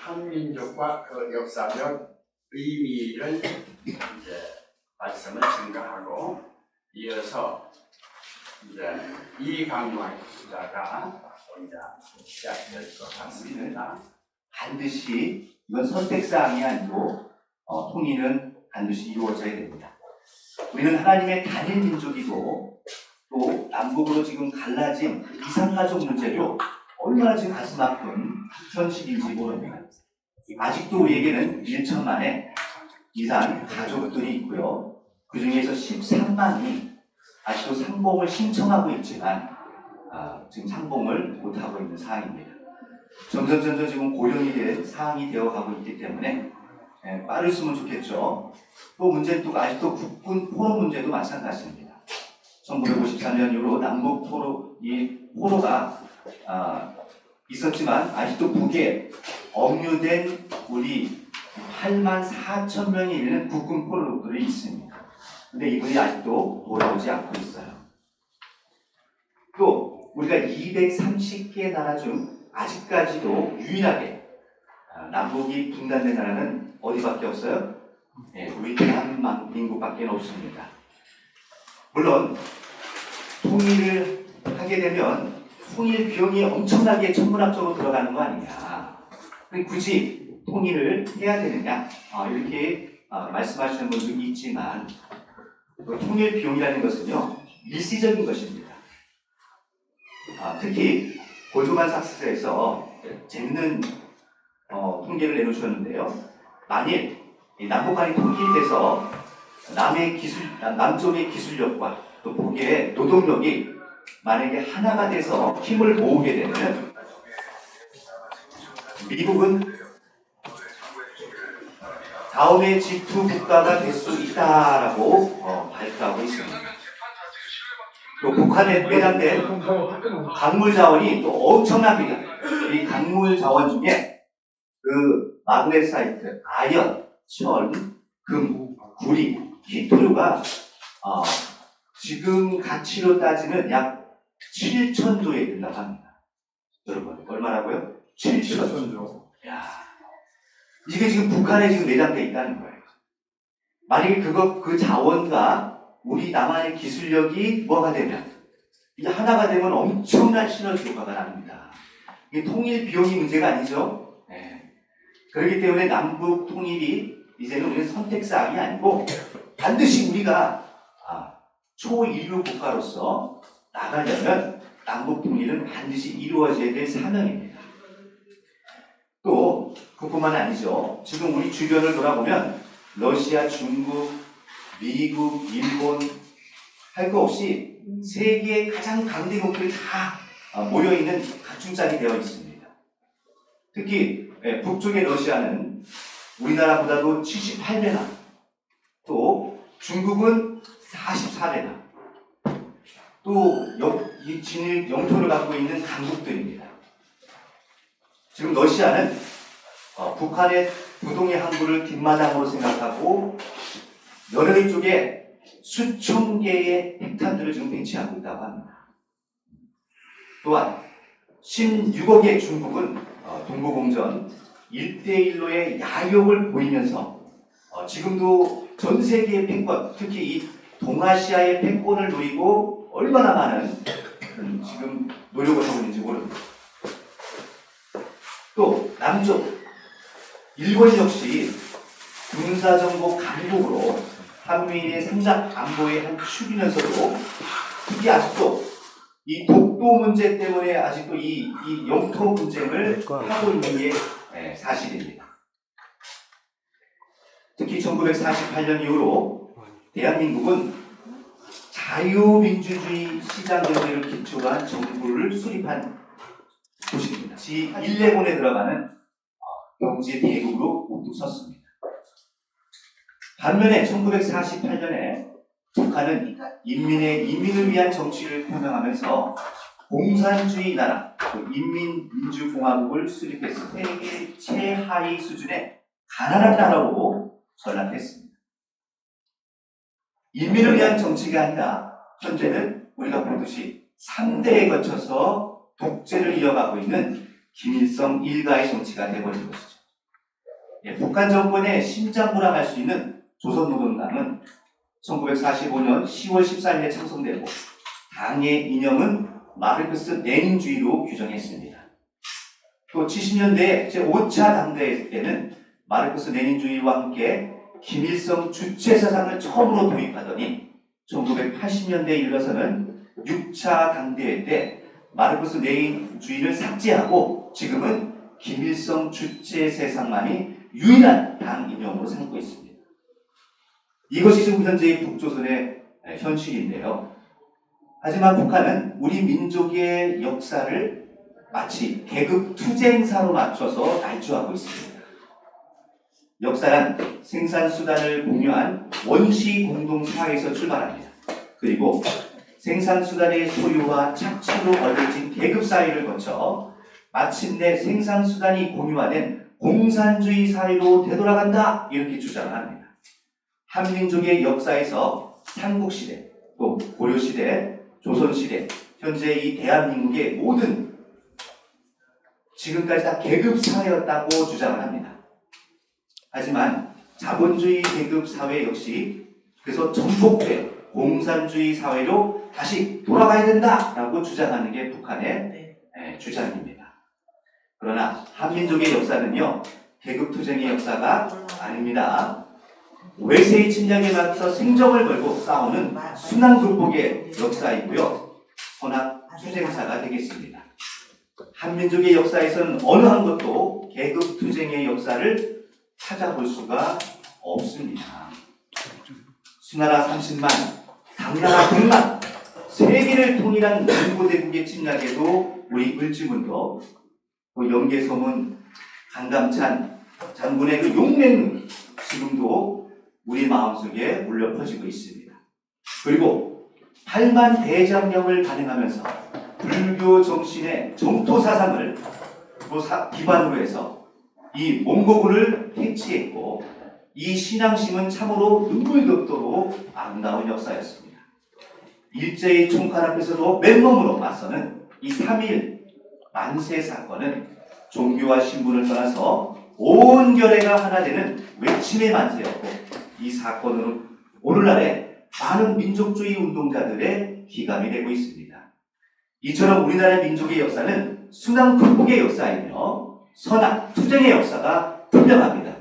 한민족과 그 역사적 의미를 이제 말씀을 증거하고 이어서 이제 이강만 기자가 이제 시작될 것 같습니다. 반드시 이건 선택사항이 아니고 통일은 반드시 이루어져야 됩니다. 우리는 하나님의 단일 민족이고 또 남북으로 지금 갈라진 이산가족 문제로 얼마나 지금 가슴 아픈 현실인지 모릅니다. 아직도 우리에게는 1천만의 이산 가족들이 있고요. 그 중에서 13만이 아직도 상봉을 신청하고 있지만 지금 상봉을 못하고 있는 상황입니다. 점점 지금 고령이 된 상황이 되어가고 있기 때문에 빠르시면 좋겠죠. 또 문제는 또 아직도 국군 포로 문제도 마찬가지입니다. 1953년 이후로 남북 포로가 있었지만 아직도 북에 억류된 우리 8만 4천 명이 이르는 국군 포로들이 있습니다. 근데 이분이 아직도 돌아오지 않고 있어요. 또 우리가 230개 나라 중 아직까지도 유일하게 남북이 분단된 나라는 어디밖에 없어요? 우리 대한민국밖에 없습니다. 물론 통일을 하게 되면 통일 비용이 엄청나게 천문학적으로 들어가는 거 아니냐. 굳이 통일을 해야 되느냐. 이렇게 말씀하시는 분도 있지만 통일 비용이라는 것은요 일시적인 것입니다. 특히 골드만 삭스에서 재밌는 통계를 내놓으셨는데요. 만일 남북 간이 통일이 돼서 남쪽의 기술력과 또 북의 노동력이 만약에 하나가 돼서 힘을 모으게 되면 미국은 다음의 G2 국가가 될 수 있다라고 발표하고 있습니다. 또 북한에 매장된 광물 자원이 또 엄청납니다. 이 광물 자원 중에 그 마그네사이트, 아연, 철, 금, 구리, 히토류가 지금 가치로 따지면 약 7천조에 된다고 합니다. 여러분 얼마라고요? 7천조. 야, 이게 지금 북한에 지금 내장되어 있다는 거예요. 만약에 그 자원과 우리 남한의 기술력이 뭐가 되면 이제 하나가 되면 엄청난 시너지 효과가 납니다. 이게 통일 비용이 문제가 아니죠. 그렇기 때문에 남북 통일이 이제는 우리는 선택사항이 아니고 반드시 우리가 초인류 국가로서 나가려면 남북 통일은 반드시 이루어져야 될 사명입니다. 또 그뿐만 아니죠. 지금 우리 주변을 돌아보면 러시아, 중국, 미국, 일본 할 거 없이 세계의 가장 강대국들이 다 모여있는 각중장이 되어 있습니다. 특히 북쪽의 러시아는 우리나라보다도 78배나 또 중국은 44배나 또 이 진일 영토를 갖고 있는 강국들입니다. 지금 러시아는 북한의 부동의 항구를 뒷마당으로 생각하고 여러 쪽에 수천 개의 핵탄두를 지금 배치하고 있다고 합니다. 또한 16억의 중국은 동부공전 1대1로의 야욕을 보이면서 지금도 전 세계의 패권, 특히 이 동아시아의 패권을 노리고 얼마나 많은 지금 노력을 하고 있는지 모릅니다. 또 남쪽 일본 역시 군사정보 강국으로 한미일의 삼각 안보의 한 축이면서도 특히 아직도 이 독도 문제 때문에 아직도 이 영토 분쟁을 하고 있는 게 사실입니다. 특히 1948년 이후로 대한민국은 자유민주주의 시장 경제를 기초로 한 정부를 수립한 도시입니다. G1레몬에 들어가는 경제 대국으로 우뚝 섰습니다. 반면에 1948년에 북한은 인민을 위한 정치를 표명하면서 공산주의 나라, 인민민주공화국을 수립해서 세계 최하위 수준의 가난한 나라로 전락했습니다. 인민을 위한 정치가 아니라 현재는 우리가 보듯이 3대에 거쳐서 독재를 이어가고 있는 김일성 일가의 정치가 되어버린 것이죠. 북한 정권의 심장부라 할 수 있는 조선노동당은 1945년 10월 14일에 창성되고 당의 이념은 마르크스 레닌주의로 규정했습니다. 또 70년대 제5차 당대회 때는 마르크스 레닌주의와 함께 김일성 주체 사상을 처음으로 도입하더니 1980년대에 이르러서는 6차 당대회 때 마르크스 레닌주의를 삭제하고 지금은 김일성 주체 세상만이 유일한 당 이념으로 삼고 있습니다. 이것이 지금 현재의 북조선의 현실인데요. 하지만 북한은 우리 민족의 역사를 마치 계급 투쟁사로 맞춰서 날조하고 있습니다. 역사란 생산수단을 공유한 원시 공동사회에서 출발합니다. 그리고 생산수단의 소유와 착취로 얻어진 계급사회를 거쳐 마침내 생산수단이 공유화된 공산주의 사회로 되돌아간다, 이렇게 주장을 합니다. 한민족의 역사에서 삼국시대, 또 고려시대, 조선시대, 현재 이 대한민국의 모든 지금까지 다 계급사회였다고 주장을 합니다. 하지만 자본주의 계급사회 역시 그래서 전복된 공산주의 사회로 다시 돌아가야 된다라고 주장하는 게 북한의 주장입니다. 그러나 한민족의 역사는요, 계급투쟁의 역사가 아닙니다. 외세의 침략에 맞서 생정을 걸고 싸우는 순환극복의 역사이고요, 선악투쟁사가 되겠습니다. 한민족의 역사에서는 어느 한 것도 계급투쟁의 역사를 찾아볼 수가 없습니다. 수나라 30만, 당나라 100만, 세계를 통일한 인고대국의 침략에도 우리 을지문덕, 또 영계소문, 강감찬 장군의 그 용맹 지금도 우리 마음속에 울려 퍼지고 있습니다. 그리고 8만 대장경을 발행하면서 불교 정신의 정토 사상을 기반으로 해서 이 몽고군을 퇴치했고, 이 신앙심은 참으로 눈물겹도록 아름다운 역사였습니다. 일제의 총칼 앞에서도 맨몸으로 맞서는 이 3.1 만세 사건은 종교와 신분을 떠나서 온 결의가 하나 되는 외침의 만세였고, 이 사건은 오늘날의 많은 민족주의 운동자들의 기감이 되고 있습니다. 이처럼 우리나라 민족의 역사는 순환 극복의 역사이며 선악 투쟁의 역사가 분명합니다.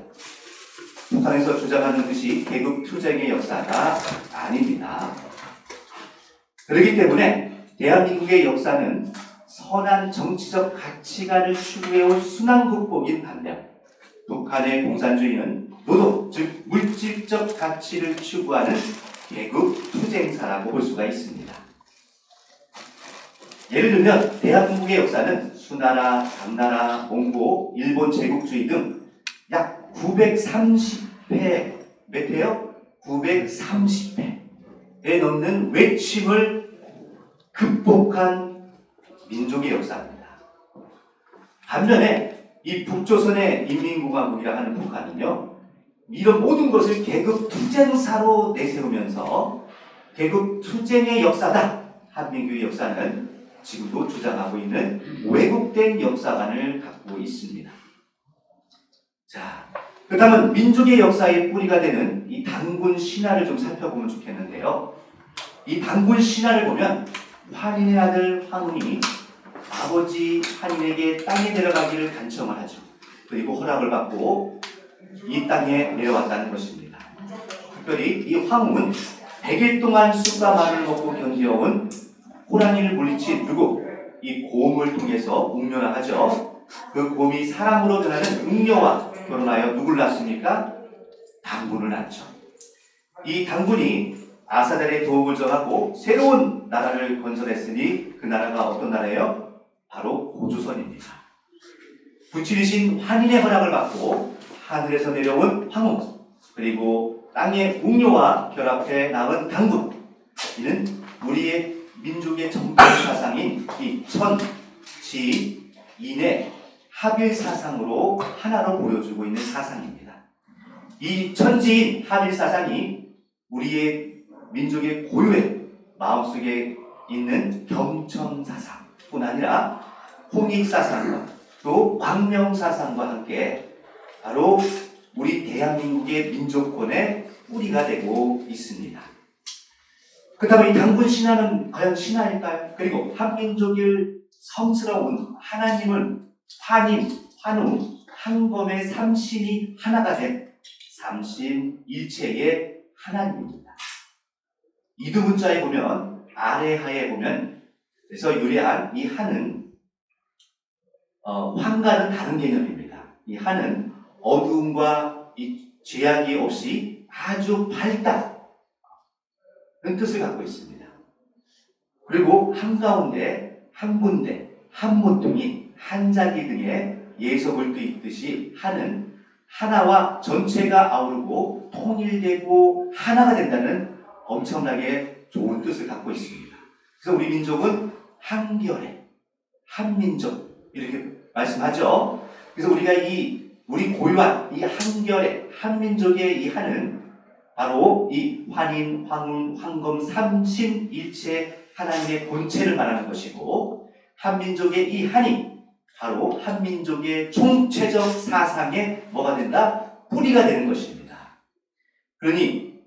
북한에서 주장하는 듯이 계급 투쟁의 역사가 아닙니다. 그렇기 때문에 대한민국의 역사는 선한 정치적 가치관을 추구해온 순환 극복인 반면, 북한의 공산주의는 노동, 즉 물질적 가치를 추구하는 계급 투쟁사라고 볼 수가 있습니다. 예를 들면 대한민국의 역사는 수나라, 당나라, 몽고, 일본 제국주의 등 약 930회, 몇 회요? 930회에 넘는 외침을 극복한 민족의 역사입니다. 반면에 이 북조선의 인민공화국이라 하는 북한은요, 이런 모든 것을 계급 투쟁사로 내세우면서 계급 투쟁의 역사다, 한민국의 역사는 지금도 주장하고 있는 왜곡된 역사관을 갖고 있습니다. 자, 그렇다면 민족의 역사의 뿌리가 되는 이 단군 신화를 좀 살펴보면 좋겠는데요. 이 단군 신화를 보면 환인의 아들 황운이 아버지 환인에게 땅에 내려가기를 간청을 하죠. 그리고 허락을 받고 이 땅에 내려왔다는 것입니다. 특별히 이 황운은 100일 동안 쑥과 말을 먹고 견디어온 호랑이를 물리친 누구? 이 곰을 통해서 웅변화하죠. 그 곰이 사람으로 변하는 웅녀와 결혼하여 누굴 낳습니까? 당군을 낳죠. 이 당군이 아사달의 도움을 정하고 새로운 나라를 건설했으니 그 나라가 어떤 나라예요? 바로 고조선입니다. 부친이신 환인의 허락을 받고 하늘에서 내려온 황후, 그리고 땅의 웅녀와 결합해 낳은 당군, 이는 우리의 민족의 정통 사상인 이 천, 지, 인의 합일 사상으로 하나로 보여주고 있는 사상입니다. 이 천지인 합일 사상이 우리의 민족의 고유의 마음속에 있는 경천 사상뿐 아니라 홍익 사상과 또 광명 사상과 함께 바로 우리 대한민국의 민족권의 뿌리가 되고 있습니다. 그렇다면 이 단군 신화는 과연 신화일까요? 그리고 한민족을 성스러운 하나님은 환웅, 한검의 삼신이 하나가 된 삼신일체의 하나님입니다. 이두 문자에 보면 아래하에 보면 그래서 유래한 이 한은 환과는 다른 개념입니다. 이 한은 어두움과 이 죄악이 없이 아주 밝다는 뜻을 갖고 있습니다. 그리고 한가운데, 한군데, 한모퉁이, 한자기 등의 예석을 띠듯이 한은 하나와 전체가 아우르고 통일되고 하나가 된다는 엄청나게 좋은 뜻을 갖고 있습니다. 그래서 우리 민족은 한결의, 한민족 이렇게 말씀하죠. 그래서 우리가 우리 고유한 이 한결의, 한민족의 이 한은 바로 이 환인, 황운, 황검, 삼신일체 하나님의 본체를 말하는 것이고, 한민족의 이 한이 바로 한민족의 총체적 사상의 뭐가 된다? 뿌리가 되는 것입니다. 그러니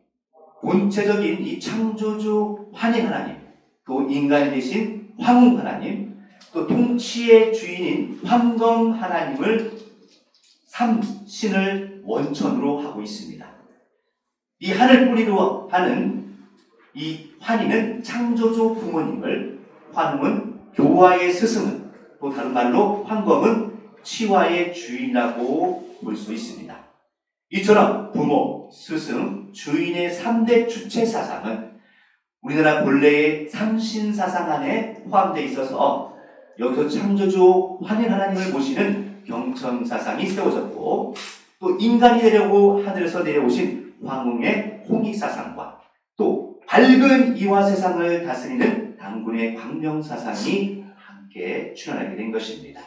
본체적인 이 창조주 환인 하나님, 또 인간이 되신 황웅 하나님, 또 통치의 주인인 황검 하나님을 삼신을 원천으로 하고 있습니다. 이 한을 뿌리로 하는 이 환희는 창조주 부모님을, 환웅은 교화의 스승을, 또 다른 말로 황검은 치화의 주인이라고 볼 수 있습니다. 이처럼 부모, 스승, 주인의 3대 주체 사상은 우리나라 본래의 삼신사상 안에 포함되어 있어서 여기서 창조주 환인 하나님을 모시는 경천사상이 세워졌고, 또 인간이 되려고 하늘에서 내려오신 황웅의 홍익사상과 또 밝은 이화 세상을 다스리는 단군의 광명사상이 함께 출현하게 된 것입니다.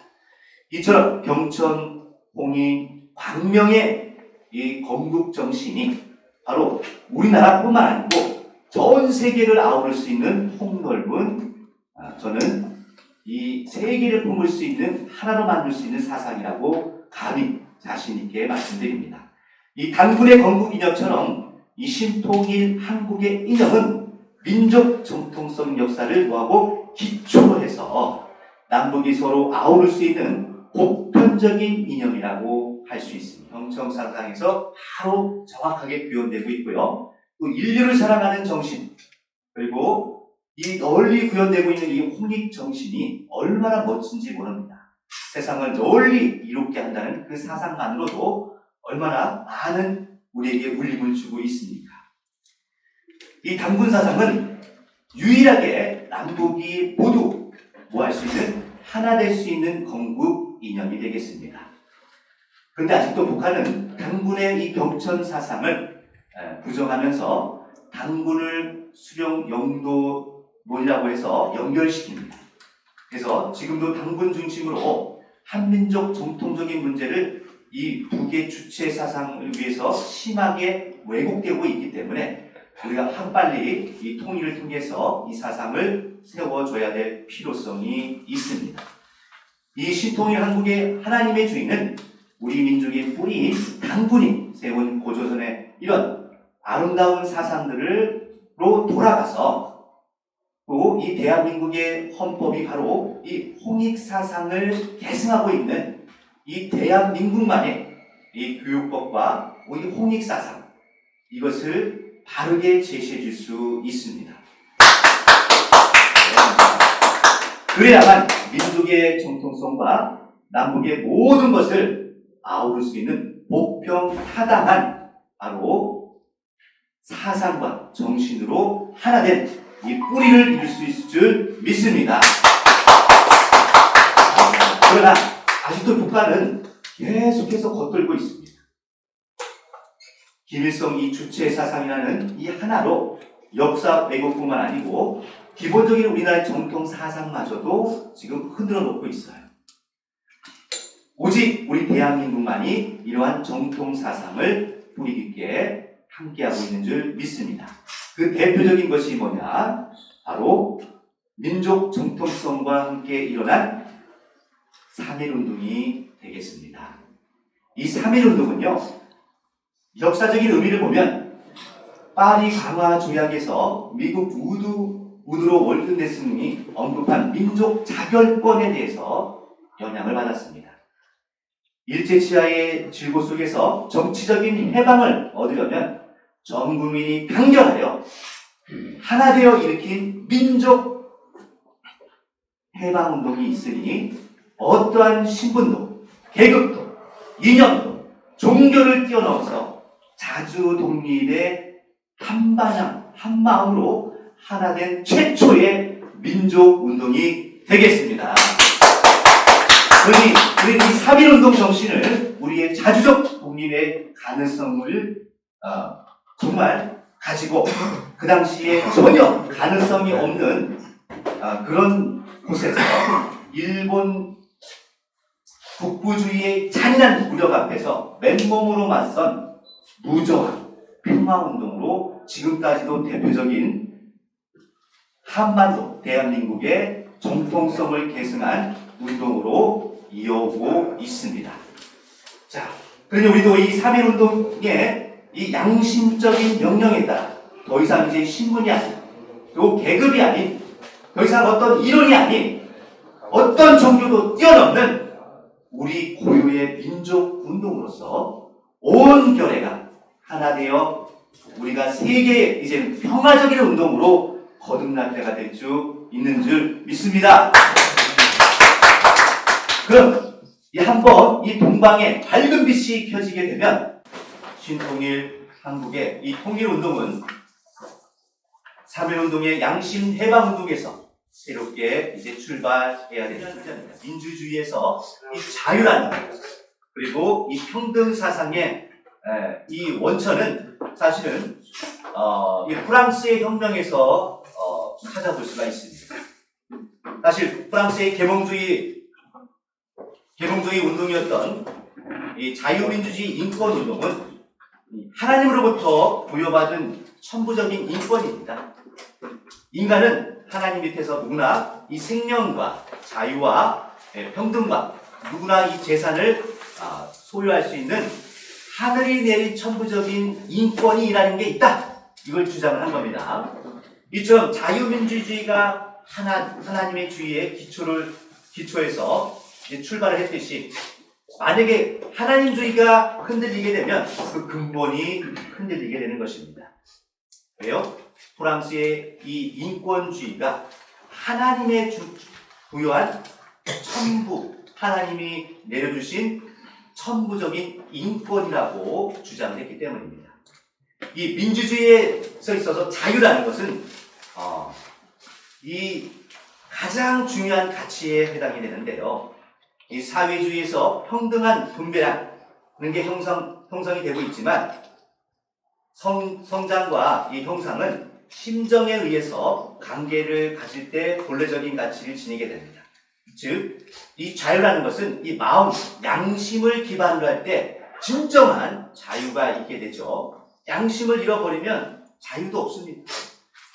이처럼 경천, 홍익, 광명의 이 건국 정신이 바로 우리나라뿐만 아니고 전 세계를 아우를 수 있는 폭넓은, 저는 이 세계를 품을 수 있는, 하나로 만들 수 있는 사상이라고 감히 자신 있게 말씀드립니다. 이 단군의 건국 이념처럼 이 신통일 한국의 이념은 민족 정통성 역사를 뭐하고 기초로 해서 남북이 서로 아우를 수 있는 보편적인 이념이라고 할 수 있습니다. 경청사상에서 바로 정확하게 구현되고 있고요. 또 인류를 사랑하는 정신, 그리고 이 널리 구현되고 있는 이 홍익 정신이 얼마나 멋진지 모릅니다. 세상을 널리 이롭게 한다는 그 사상만으로도 얼마나 많은 우리에게 울림을 주고 있습니까? 이 단군 사상은 유일하게 남북이 모두 뭐할 수 있는, 하나 될 수 있는 건국 이념이 되겠습니다. 그런데 아직도 북한은 단군의 이 경천 사상을 부정하면서 단군을 수령 영도론이라고 해서 연결시킵니다. 그래서 지금도 단군 중심으로 한민족 정통적인 문제를 이 북의 주체 사상을 위해서 심하게 왜곡되고 있기 때문에 우리가 하루빨리 이 통일을 통해서 이 사상을 세워줘야 될 필요성이 있습니다. 이 신통일 한국의 하나님의 주인은 우리 민족의 뿌리인 단군이 세운 고조선의 이런 아름다운 사상들로 돌아가서 또 이 대한민국의 헌법이 바로 이 홍익사상을 계승하고 있는 이 대한민국만의 이 교육법과 우리 홍익사상, 이것을 바르게 제시해 줄 수 있습니다. 그래야만 민족의 정통성과 남북의 모든 것을 아우를 수 있는 보평타당한 바로 사상과 정신으로 하나 된 이 뿌리를 이룰 수 있을 줄 믿습니다. 그러나 아직도 북한은 계속해서 겉돌고 있습니다. 김일성 이 주체 사상이라는 이 하나로 역사 왜곡뿐만 아니고 기본적인 우리나라의 정통 사상마저도 지금 흔들어 놓고 있어요. 오직 우리 대한민국만이 이러한 정통 사상을 뿌리 깊게 함께하고 있는 줄 믿습니다. 그 대표적인 것이 뭐냐? 바로 민족 정통성과 함께 일어난 3.1운동이 되겠습니다. 이 3.1운동은요, 역사적인 의미를 보면 파리 강화 조약에서 미국 우드로 월든 넬슨이 언급한 민족 자결권에 대해서 영향을 받았습니다. 일제치하의 질고 속에서 정치적인 해방을 얻으려면 전 국민이 단결하여 하나 되어 일으킨 민족 해방운동이 있으니 어떠한 신분도 계급도 이념도 종교를 뛰어넘어서 자주 독립의 한방향 한마음으로 하나 된 최초의 민족운동이 되겠습니다. 그러니 이 3.1운동 정신을 우리의 자주적 독립의 가능성을 정말 가지고 그 당시에 전혀 가능성이 없는 그런 곳에서 일본 국부주의의 잔인한 무력 앞에서 맨몸으로 맞선 무저항 평화운동으로 지금까지도 대표적인 한반도 대한민국의 정통성을 계승한 운동으로 이어오고 있습니다. 자, 그러니 우리도 이 3.1운동의 이 양심적인 명령에 따라 더 이상 이제 신분이 아닌 또 계급이 아닌 더 이상 어떤 이론이 아닌 어떤 종교도 뛰어넘는 우리 고유의 민족 운동으로서 온 결의가 하나 되어 우리가 세계의 이제 평화적인 운동으로 거듭날 때가 될 수 있는 줄 믿습니다. 그럼 한번 이 동방에 밝은 빛이 켜지게 되면 신통일 한국의 이 통일운동은 3.1운동의 양심 해방운동에서 새롭게 이제 출발해야 되는 문제입니다. 민주주의에서 이 자유라는 그리고 이 평등 사상의 이 원천은 사실은 이 프랑스의 혁명에서 찾아볼 수가 있습니다. 사실 프랑스의 계몽주의 운동이었던 이 자유민주주의 인권운동은 하나님으로부터 부여받은 천부적인 인권입니다. 인간은 하나님 밑에서 누구나 이 생명과 자유와 평등과 누구나 이 재산을 소유할 수 있는 하늘이 내린 천부적인 인권이라는 게 있다. 이걸 주장을 한 겁니다. 이처럼 자유민주주의가 하나님의 주의의 기초에서 출발을 했듯이 만약에 하나님주의가 흔들리게 되면 그 근본이 흔들리게 되는 것입니다. 왜요? 프랑스의 이 인권주의가 하나님의 부여한 천부, 하나님이 내려주신 천부적인 인권이라고 주장을 했기 때문입니다. 이 민주주의에 있어서 자유라는 것은 이 가장 중요한 가치에 해당이 되는데요. 이 사회주의에서 평등한 분배라는 게 형성이 되고 있지만 성장과 이 형상은 심정에 의해서 관계를 가질 때 본래적인 가치를 지니게 됩니다. 즉, 이 자유라는 것은 이 마음, 양심을 기반으로 할 때 진정한 자유가 있게 되죠. 양심을 잃어버리면 자유도 없습니다.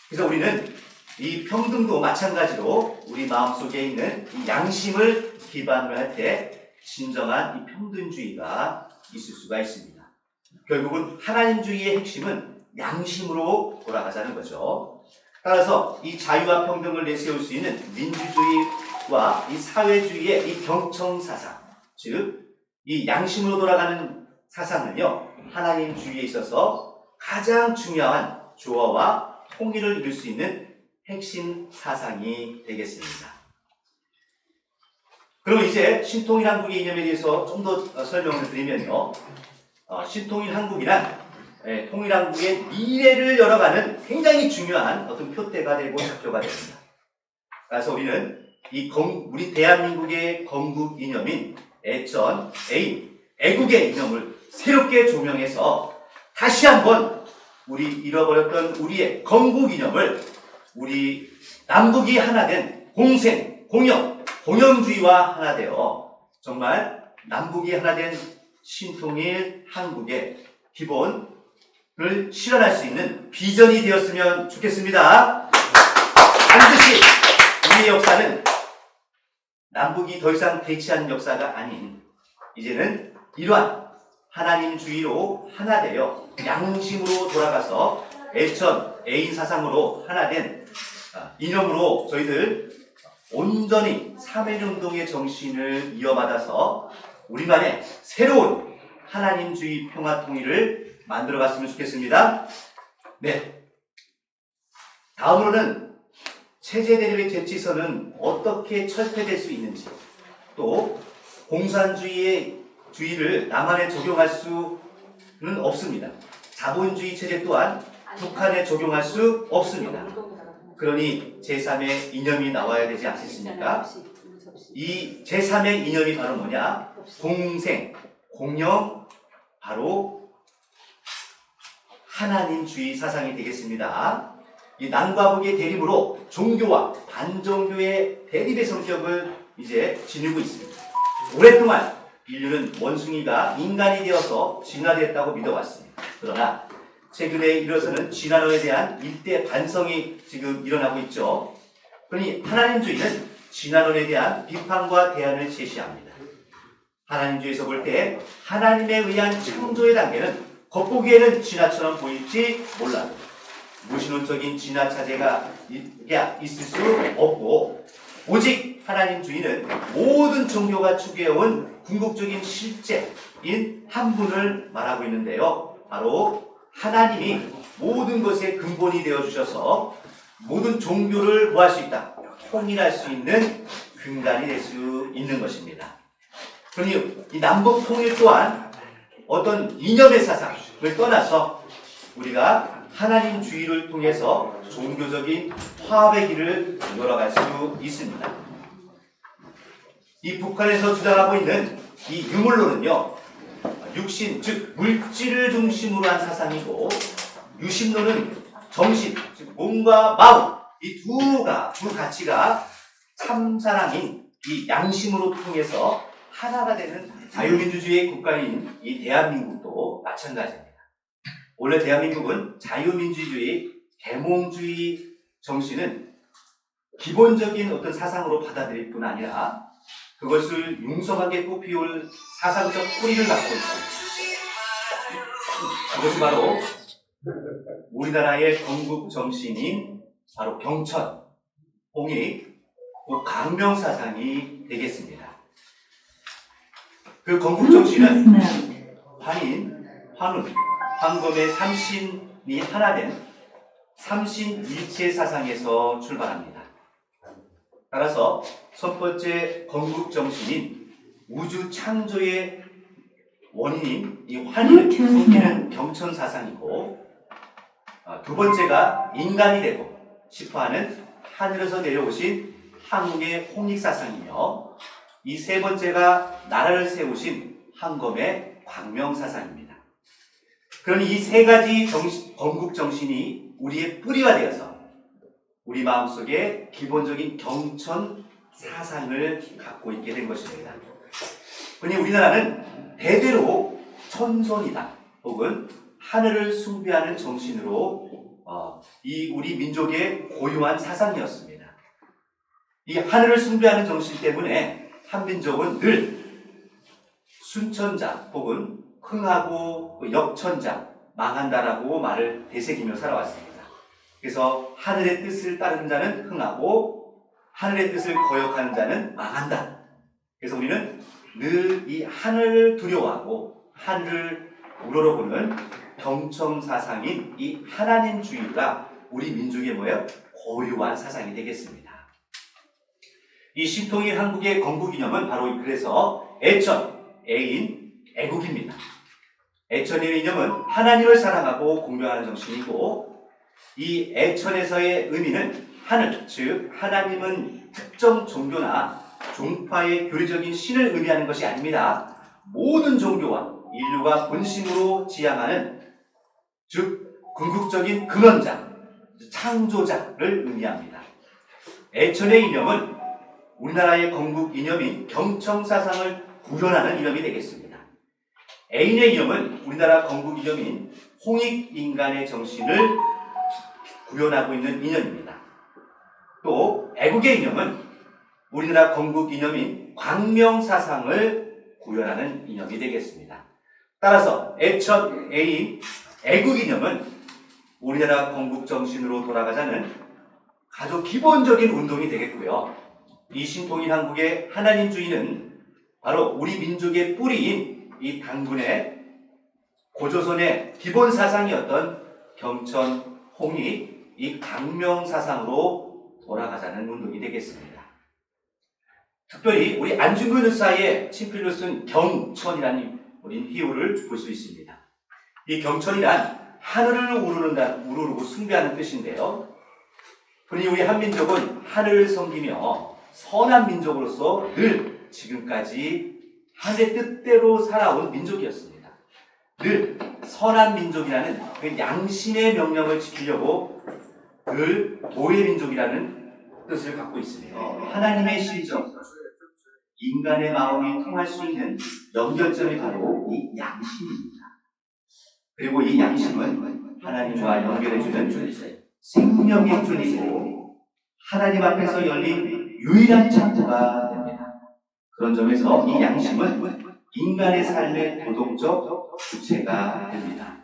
그래서 우리는 이 평등도 마찬가지로 우리 마음속에 있는 이 양심을 기반으로 할 때 진정한 이 평등주의가 있을 수가 있습니다. 결국은 하나님주의의 핵심은 양심으로 돌아가자는 거죠. 따라서 이 자유와 평등을 내세울 수 있는 민주주의와 이 사회주의의 이 경청사상, 즉 이 양심으로 돌아가는 사상은요, 하나님주의에 있어서 가장 중요한 조화와 통일을 이룰 수 있는 핵심 사상이 되겠습니다. 그럼 이제 신통일 한국의 이념에 대해서 좀 더 설명을 드리면요, 신통일 한국이란 통일 한국의 미래를 열어가는 굉장히 중요한 어떤 표대가 되고 작교가 됩니다. 그래서 우리는 우리 대한민국의 건국 이념인 애국의 이념을 새롭게 조명해서 다시 한번 우리 잃어버렸던 우리의 건국 이념을 우리 남북이 하나 된 공생, 공영주의와 하나 되어 정말 남북이 하나 된 신통일 한국의 기본을 실현할 수 있는 비전이 되었으면 좋겠습니다. 반드시 우리의 역사는 남북이 더 이상 대치하는 역사가 아닌 이제는 이러한 하나님주의로 하나 되어 양심으로 돌아가서 애천, 애인 사상으로 하나 된 이념으로 저희들 온전히 삼일운동의 정신을 이어받아서 우리만의 새로운 하나님주의 평화통일을 만들어갔으면 좋겠습니다. 네. 다음으로는 체제대립의 재치선은 어떻게 철폐될 수 있는지, 또 공산주의를 남한에 적용할 수는 없습니다. 자본주의 체제 또한 북한에 적용할 수 없습니다. 그러니 제3의 이념이 나와야 되지 않겠습니까? 이 제3의 이념이 바로 뭐냐? 공생, 공영, 바로 하나님주의 사상이 되겠습니다. 이 남과 북의 대립으로 종교와 반종교의 대립의 성격을 이제 지니고 있습니다. 오랫동안 인류는 원숭이가 인간이 되어서 진화됐다고 믿어왔습니다. 그러나 최근에 일어서는 진화론에 대한 일대 반성이 지금 일어나고 있죠. 그러니 하나님주의는 진화론에 대한 비판과 대안을 제시합니다. 하나님주의에서 볼 때 하나님에 의한 창조의 단계는 겉보기에는 진화처럼 보일지 몰라도 무신론적인 진화 차제가 있을 수 없고, 오직 하나님주의는 모든 종교가 추구해온 궁극적인 실제인 한 분을 말하고 있는데요. 바로 하나님이 모든 것의 근본이 되어주셔서 모든 종교를 모할 수 있다, 통일할 수 있는 근간이 될 수 있는 것입니다. 그러니 이 남북 통일 또한 어떤 이념의 사상을 떠나서 우리가 하나님주의를 통해서 종교적인 화합의 길을 열어갈 수 있습니다. 이 북한에서 주장하고 있는 이 유물론은요, 육신, 즉 물질을 중심으로 한 사상이고, 유심론은 정신, 즉 몸과 마음, 이 두 가치가 참사랑인 이 양심으로 통해서 하나가 되는 자유민주주의의 국가인 이 대한민국도 마찬가지입니다. 원래 대한민국은 자유민주주의, 계몽주의 정신은 기본적인 어떤 사상으로 받아들일 뿐 아니라 그것을 융성하게 꽃피울 사상적 뿌리를 갖고 있습니다. 그것이 바로 우리나라의 건국 정신인 바로 경천, 홍익, 강명 사상이 되겠습니다. 그 건국 정신은 환인, 환운, 황금의 삼신이 하나 된 삼신일체 사상에서 출발합니다. 따라서 첫 번째 건국 정신인 우주 창조의 원인인 이 환희를 숨기는 경천 사상이고, 두 번째가 인간이 되고 싶어하는 하늘에서 내려오신 한국의 홍익 사상이며, 이 세 번째가 나라를 세우신 황검의 광명 사상입니다. 그러니 이 세 가지 건국 정신이 우리의 뿌리가 되어서 우리 마음속에 기본적인 경천 사상을 갖고 있게 된 것입니다. 그러니 우리나라는 대대로 천손이다 혹은 하늘을 숭배하는 정신으로 이 우리 민족의 고유한 사상이었습니다. 이 하늘을 숭배하는 정신 때문에 한민족은 늘 순천자 혹은 흥하고 역천자, 망한다라고 말을 되새기며 살아왔습니다. 그래서 하늘의 뜻을 따르는 자는 흥하고 하늘의 뜻을 거역하는 자는 망한다. 그래서 우리는 늘 이 하늘을 두려워하고 하늘을 우러러보는 경청 사상인 이 하나님주의가 우리 민족의 고유한 사상이 되겠습니다. 이 신통일 한국의 건국이념은 바로 그래서 애천, 애인, 애국입니다. 애천의 이념은 하나님을 사랑하고 공경하는 정신이고, 이 애천에서의 의미는 하늘, 즉 하나님은 특정 종교나 종파의 교리적인 신을 의미하는 것이 아닙니다. 모든 종교와 인류가 본심으로 지향하는, 즉 궁극적인 근원자, 창조자를 의미합니다. 애천의 이념은 우리나라의 건국 이념인 경청사상을 구현하는 이념이 되겠습니다. 애인의 이념은 우리나라 건국 이념인 홍익인간의 정신을 구현하고 있는 이념입니다. 또 애국의 이념은 우리나라 건국 이념인 광명사상을 구현하는 이념이 되겠습니다. 따라서 애천 A인 애국이념은 우리나라 건국 정신으로 돌아가자는 아주 기본적인 운동이 되겠고요. 이 신통일 한국의 하나님주의는 바로 우리 민족의 뿌리인 이 당군의 고조선의 기본 사상이었던 경천, 홍익, 이 강명 사상으로 돌아가자는 운동이 되겠습니다. 특별히 우리 안중근 의사의 친필로 쓴 경천이라는 우린 희호를 볼 수 있습니다. 이 경천이란 하늘을 우르르고 숭배하는 뜻인데요. 흔히 우리 한민족은 하늘을 섬기며 선한 민족으로서 늘 지금까지 하늘의 뜻대로 살아온 민족이었습니다. 늘 선한 민족이라는 그 양심의 명령을 지키려고 늘 도의 민족이라는 뜻을 갖고 있습니다. 하나님의 심정, 인간의 마음이 통할 수 있는 연결점이 바로 이 양심입니다. 그리고 이 양심은 하나님과 연결해주는 생명의 줄이고 하나님 앞에서 열린 유일한 창구가 됩니다. 그런 점에서 이 양심은 인간의 삶의 도덕적 주체가 됩니다.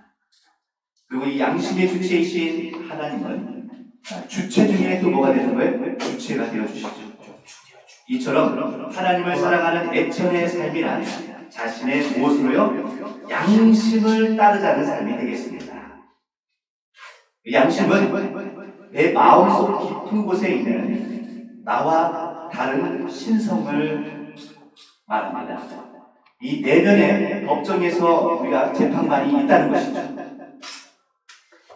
그리고 이 양심의 주체이신 하나님은 주체 중에 또 뭐가 되는 거예요? 주체가 되어주시죠. 이처럼 하나님을 사랑하는 애천의 삶이란 자신의 무엇으로요? 양심을 따르자는 삶이 되겠습니다. 양심은 내 마음속 깊은 곳에 있는 나와 다른 신성을 말합니다. 이 내면의 법정에서 우리가 재판관이 있다는 것이죠.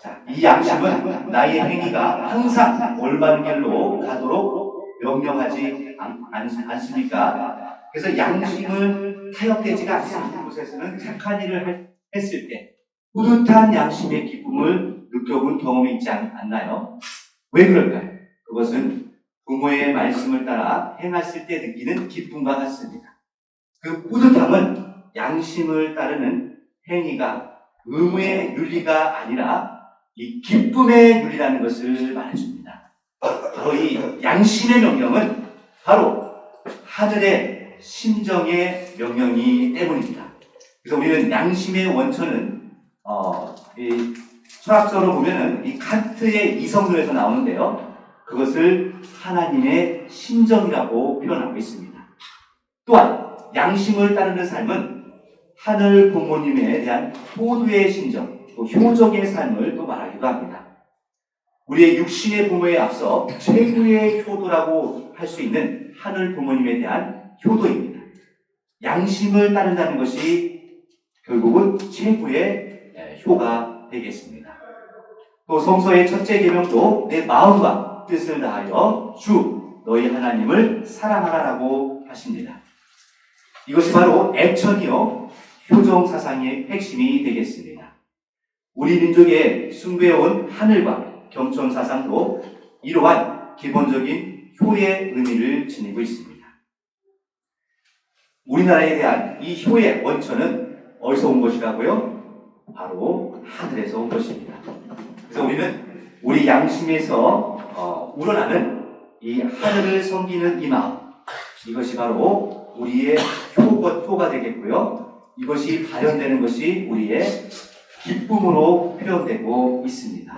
자, 이 양심은 나의 행위가 항상 올바른 길로 가도록 명령하지 않습니까? 그래서 양심은 타협되지가 않습니다. 곳에서는 착한 일을 했을 때 뿌듯한 양심의 기쁨을 느껴본 경험이 있지 않나요? 왜 그럴까요? 그것은 부모의 말씀을 따라 행했을 때 느끼는 기쁨과 같습니다. 그 뿌듯함은 양심을 따르는 행위가 의무의 윤리가 아니라 이 기쁨의 윤리라는 것을 말해줍니다. 바로 이 양심의 명령은 바로 하늘의 심정의 명령이 때문입니다. 그래서 우리는 양심의 원천은 이 철학적으로 보면은 이 칸트의 이성론에서 나오는데요. 그것을 하나님의 심정이라고 표현하고 있습니다. 또한 양심을 따르는 삶은 하늘 부모님에 대한 효도의 심정, 또 효적의 삶을 또 말하기도 합니다. 우리의 육신의 부모에 앞서 최고의 효도라고 할 수 있는 하늘 부모님에 대한 효도입니다. 양심을 따른다는 것이 결국은 최고의 효가 되겠습니다. 또 성서의 첫째 계명도 내 마음과 뜻을 다하여 주 너희 하나님을 사랑하라라고 하십니다. 이것이 바로 애천이요 효정 사상의 핵심이 되겠습니다. 우리 민족의 숭배해온 하늘과 경천 사상도 이러한 기본적인 효의 의미를 지니고 있습니다. 우리나라에 대한 이 효의 원천은 어디서 온 것이라고요? 바로 하늘에서 온 것입니다. 그래서 우리는 우리 양심에서 우러나는 이 하늘을 섬기는 이 마음, 이것이 바로 우리의 효가 되겠고요. 이것이 발현되는 것이 우리의 기쁨으로 표현되고 있습니다.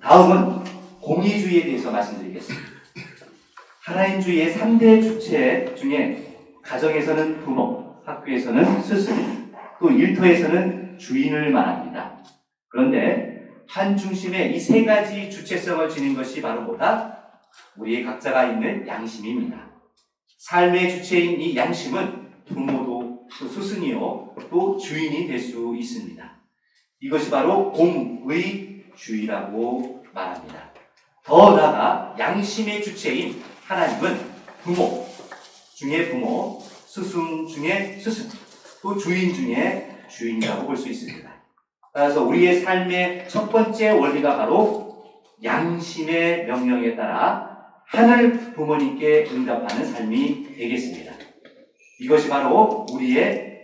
다음은 공의주의에 대해서 말씀드리겠습니다. 하나님주의의 3대 주체 중에 가정에서는 부모, 학교에서는 스승, 또 일터에서는 주인을 말합니다. 그런데 한 중심의 이 세 가지 주체성을 지닌 것이 바로 뭐다? 우리의 각자가 있는 양심입니다. 삶의 주체인 이 양심은 부모도 또 스승이요 또 주인이 될 수 있습니다. 이것이 바로 공의주의라고 말합니다. 더 나아가 양심의 주체인 하나님은 부모 중에 부모, 스승 중에 스승, 또 주인 중에 주인이라고 볼 수 있습니다. 따라서 우리의 삶의 첫 번째 원리가 바로 양심의 명령에 따라 하늘 부모님께 응답하는 삶이 되겠습니다. 이것이 바로 우리의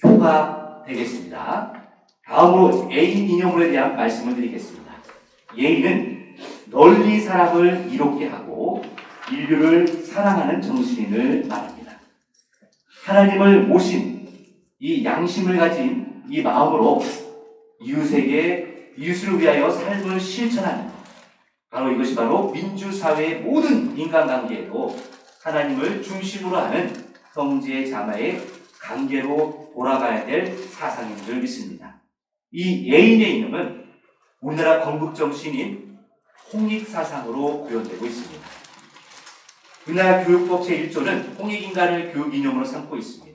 효가 되겠습니다. 다음으로 애인 이념에 대한 말씀을 드리겠습니다. 예인은 널리 사람을 이롭게 하고 인류를 사랑하는 정신을 말합니다. 하나님을 모신 이 양심을 가진 이 마음으로 이웃을 위하여 삶을 실천하는 것. 바로 이것이 바로 민주사회의 모든 인간관계에도 하나님을 중심으로 하는 형제 자매의 관계로 돌아가야 될 사상인 줄 믿습니다. 이 예인의 이념은 우리나라 건국정신인 홍익사상으로 구현되고 있습니다. 우리나라 교육법 제1조는 홍익인간을 교육 이념으로 삼고 있습니다.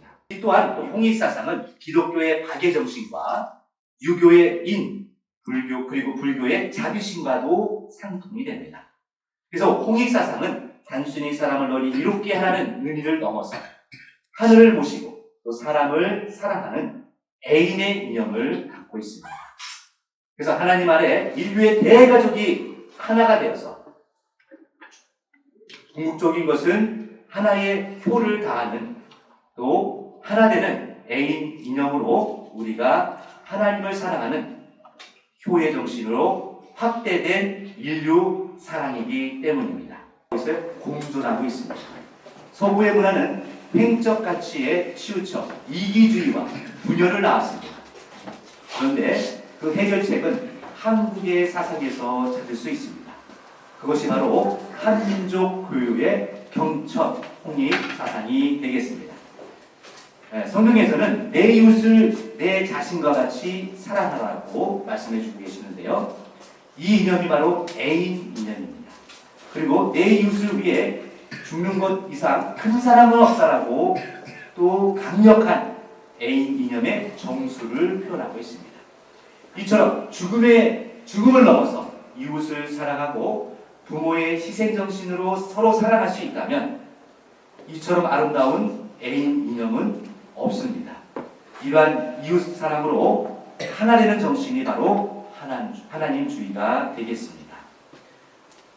또한 또 홍익사상은 기독교의 박애정신과 유교의 인, 불교 그리고 불교의 자비심과도 상통이 됩니다. 그래서 홍익사상은 단순히 사람을 널리 이롭게 하라는 의미를 넘어서 하늘을 모시고 또 사람을 사랑하는 애인의 이념을 갖고 있습니다. 그래서 하나님 아래 인류의 대가족이 하나가 되어서 궁극적인 것은 하나의 효를 다하는 또 하나 되는 애인 이념으로 우리가 하나님을 사랑하는 효의 정신으로 확대된 인류 사랑이기 때문입니다. 이것을 공존하고 있습니다. 서구의 문화는 횡적 가치에 치우쳐 이기주의와 분열을 낳았습니다. 그런데 그 해결책은 한국의 사상에서 찾을 수 있습니다. 그것이 바로 한민족 교육의 경천 홍익 사상이 되겠습니다. 성경에서는 내 이웃을 내 자신과 같이 사랑하라고 말씀해 주고 계시는데요. 이 이념이 바로 애인 이념입니다. 그리고 내 이웃을 위해 죽는 것 이상 큰 사랑은 없다라고 또 강력한 애인 이념의 정수를 표현하고 있습니다. 이처럼 죽음을 넘어서 이웃을 사랑하고 부모의 희생정신으로 서로 사랑할 수 있다면 이처럼 아름다운 애인 이념은 없습니다. 이러한 이웃 사랑으로 하나 되는 정신이 바로 하나님주의가 되겠습니다.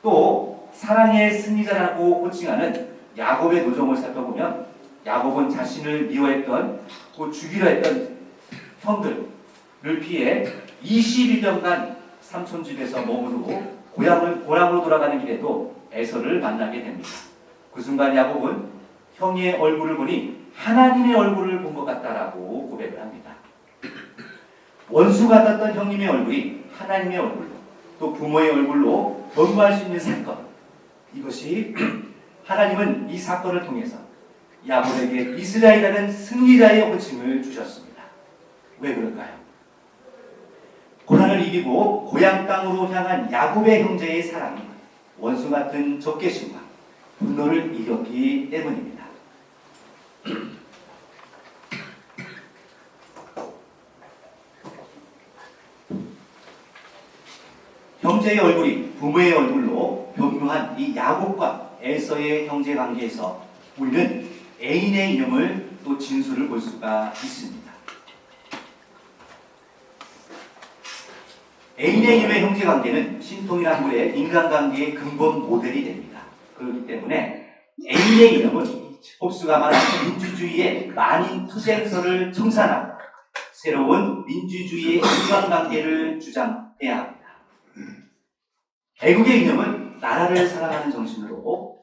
또 사랑의 승리자라고 호칭하는 야곱의 노정을 살펴보면 야곱은 자신을 미워했던 또 죽이려 했던 형들을 피해 21년간 삼촌집에서 머무르고 고향으로 돌아가는 길에도 에서를 만나게 됩니다. 그 순간 야곱은 형의 얼굴을 보니 하나님의 얼굴을 본 것 같다라고 고백을 합니다. 원수 같았던 형님의 얼굴이 하나님의 얼굴로 또 부모의 얼굴로 변모할 수 있는 사건, 이것이 하나님은 이 사건을 통해서 야곱에게 이스라엘이라는 승리자의 호칭을 주셨습니다. 왜 그럴까요? 고난을 이기고 고향 땅으로 향한 야곱의 형제의 사랑이 원수 같은 적개심과 분노를 이겼기 때문입니다. 형제의 얼굴이 부모의 얼굴로 변모한 이 야곱과 에서의 형제 관계에서 우리는 애인의 이념을 또 진수를 볼 수가 있습니다. 애인의 이념의 형제 관계는 신통이란 물의 인간관계의 근본 모델이 됩니다. 그렇기 때문에 애인의 이념은 홉스가 말한 민주주의의 만인 투쟁서를 청산하고 새로운 민주주의의 인간관계를 주장해야 합니다. 애국의 이념은 나라를 사랑하는 정신으로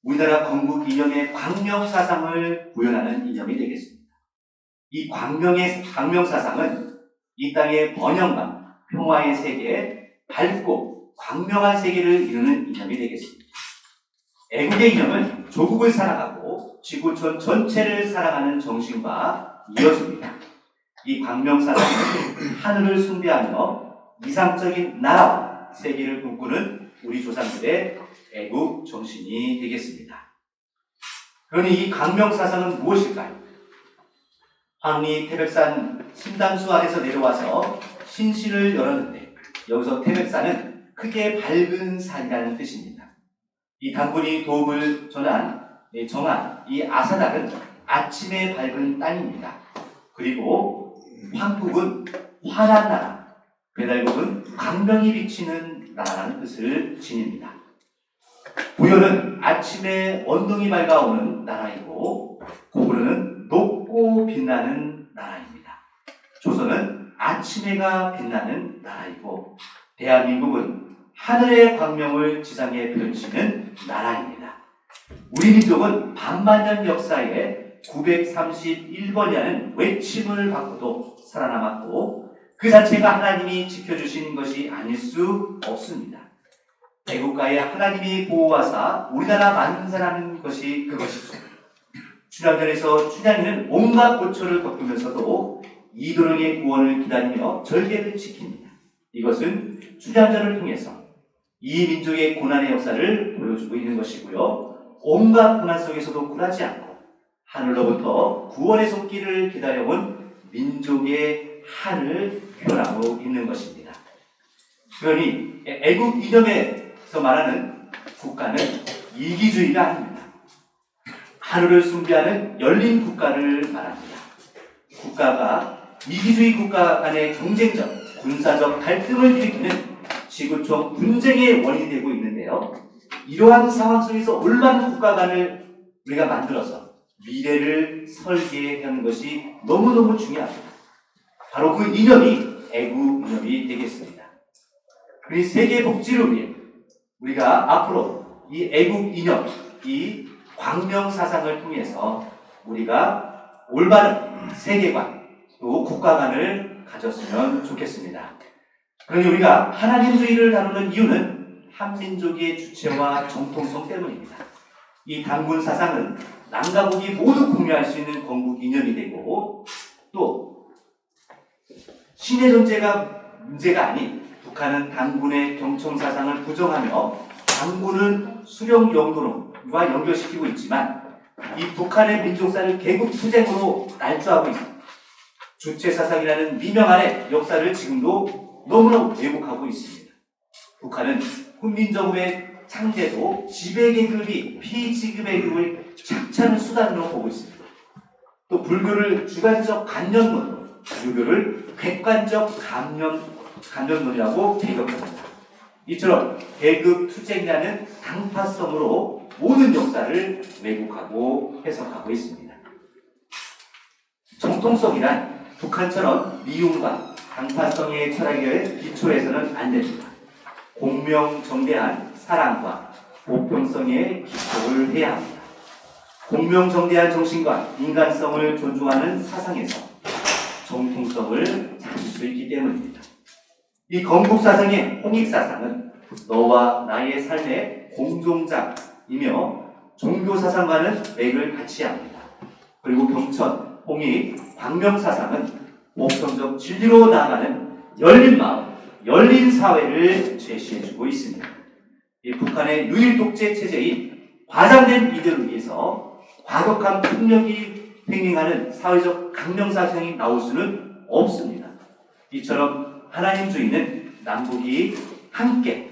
우리나라 건국 이념의 광명사상을 구현하는 이념이 되겠습니다. 이 광명사상은 이 땅의 번영과 평화의 세계, 밝고 광명한 세계를 이루는 이념이 되겠습니다. 애국의 이념은 조국을 사랑하고 지구촌 전체를 사랑하는 정신과 이어집니다. 이 광명사상은 하늘을 숭배하며 이상적인 나라와 세계를 꿈꾸는 우리 조상들의 애국 정신이 되겠습니다. 그러니 이 광명사상은 무엇일까요? 황리 태백산 신당수 아래서 내려와서 신실을 열었는데 여기서 태백산은 크게 밝은 산이라는 뜻입니다. 이 단군이 도움을 정한 이 아사달은 아침에 밝은 땅입니다. 그리고 황국은 환한 나라, 배달국은 광명이 비치는 나라라는 뜻을 지닙니다. 부여는 아침에 언덕이 밝아오는 나라이고 고구려는 높고 빛나는 나라입니다. 조선은 아침해가 빛나는 나라이고 대한민국은 하늘의 광명을 지상에 펼치는 나라입니다. 우리 민족은 반만년 역사의 931번이라는 외침을 받고도 살아남았고 그 자체가 하나님이 지켜주신 것이 아닐 수 없습니다. 애국가에 하나님이 보호하사 우리나라 만세라는 것이 그것이죠. 춘향전에서 춘향이는 온갖 고초를 겪으면서도 이도령의 구원을 기다리며 절개를 지킵니다. 이것은 춘향전을 통해서 이 민족의 고난의 역사를 보여주고 있는 것이고요. 온갖 고난 속에서도 굴하지 않고 하늘로부터 구원의 손길을 기다려온 민족의 한을 표현하고 있는 것입니다. 그러니 애국 이념에서 말하는 국가는 이기주의가 아닙니다. 하늘을 숭배하는 열린 국가를 말합니다. 국가가 이기주의 국가 간의 경쟁적, 군사적 갈등을 일으키는 지구촌 분쟁의 원인이 되고 있는데요. 이러한 상황 속에서 올바른 국가 간을 우리가 만들어서 미래를 설계하는 것이 너무너무 중요합니다. 바로 그 이념이 애국 이념이 되겠습니다. 우리 세계 복지를 위해 우리가 앞으로 이 애국 이념, 이 광명 사상을 통해서 우리가 올바른 세계관 또 국가관을 가졌으면 좋겠습니다. 그러니 우리가 하나님주의를 다루는 이유는 한민족의 주체와 정통성 때문입니다. 이 단군 사상은 남과 북이 모두 공유할 수 있는 건국 이념이 되고 또 신의 존재가 문제가 아닌 북한은 단군의 경청 사상을 부정하며 단군은 수령 영도와 연결시키고 있지만 이 북한의 민족사를 개국투쟁으로 날조하고 있습니다. 주체사상이라는 미명 아래 역사를 지금도 너무나 왜곡하고 있습니다. 북한은 훈민정음의 창제도 지배계급이 피지배계급을 착취하는 수단으로 보고 있습니다. 또 불교를 주관적 관념론으로 유교를 객관적 관념론이라고 배격합니다. 이처럼 계급투쟁이라는 당파성으로 모든 역사를 왜곡하고 해석하고 있습니다. 정통성이란 북한처럼 미움과 당파성의 철학에 기초해서는 안 됩니다. 공명정대한 사랑과 보편성에 기초를 해야 합니다. 공명정대한 정신과 인간성을 존중하는 사상에서 정통성을 찾을 수 있기 때문입니다. 이 건국사상의 홍익사상은 너와 나의 삶의 공종장이며 종교사상과는 맥을 같이 합니다. 그리고 경천, 홍익, 광명사상은 목성적 진리로 나아가는 열린 마음, 열린 사회를 제시해주고 있습니다. 이 북한의 유일 독재 체제인 과장된 이들을 위해서 과격한 폭력이 횡행하는 사회적 강령사상이 나올 수는 없습니다. 이처럼 하나님주의는 남북이 함께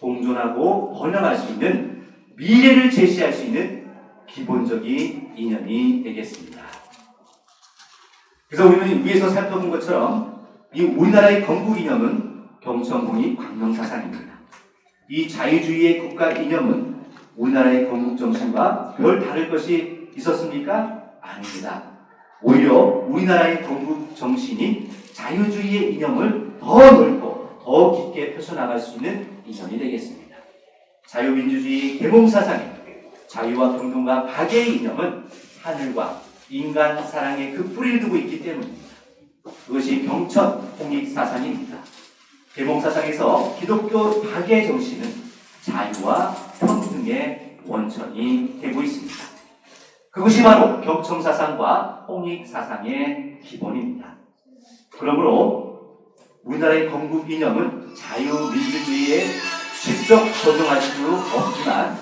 공존하고 번영할 수 있는 미래를 제시할 수 있는 기본적인 이념이 되겠습니다. 그래서 우리는 위에서 살펴본 것처럼 이 우리나라의 건국 이념은 경천홍익 광명사상입니다. 이 자유주의의 국가 이념은 우리나라의 건국 정신과 별 다를 것이 있었습니까? 아닙니다. 오히려 우리나라의 건국 정신이 자유주의의 이념을 더 넓고 더 깊게 펼쳐나갈 수 있는 이념이 되겠습니다. 자유민주주의 계몽사상의 자유와 평등과 박애의 이념은 하늘과 인간 사랑에 그 뿌리를 두고 있기 때문입니다. 그것이 경천 홍익사상입니다. 계몽사상에서 기독교 박애 정신은 자유와 평등의 원천이 되고 있습니다. 그것이 바로 경청사상과 홍익사상의 기본입니다. 그러므로 우리나라의 건국 이념은 자유민주주의에 직접 적용할 수 없지만